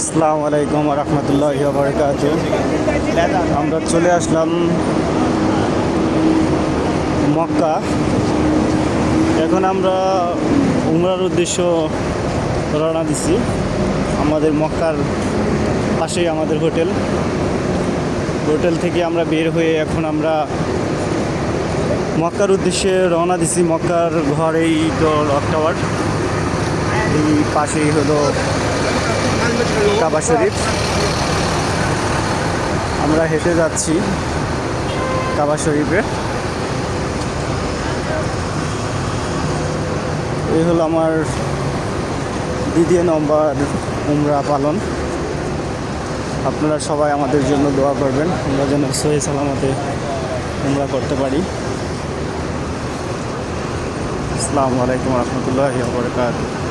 আসসালামু আলাইকুম রহমতুল্লাহি ওয়া বারাকাতুহু। আমরা চলে আসলাম মক্কা। এখন আমরা উমরার উদ্দেশ্য রওনা দিছি। আমাদের মক্কার পাশেই আমাদের হোটেল থেকে আমরা বের হয়ে এখন আমরা মক্কার উদ্দেশ্যে রওনা দিছি। মক্কার ঘরেই তো লক টাওয়ার, এই পাশেই হলো কাবা শরীফ। আমরা হেঁটে যাচ্ছি কাবা শরীফে। এই হলো আমার দ্বিতীয় নম্বর উমরা পালন। আপনারা সবাই আমাদের জন্য দোয়া করবেন, আমরা যেন সহি সালামতে উমরা করতে পারি। আসসালামু আলাইকুম রহমতুল্লাহি ওয়া বারাকাতুহু।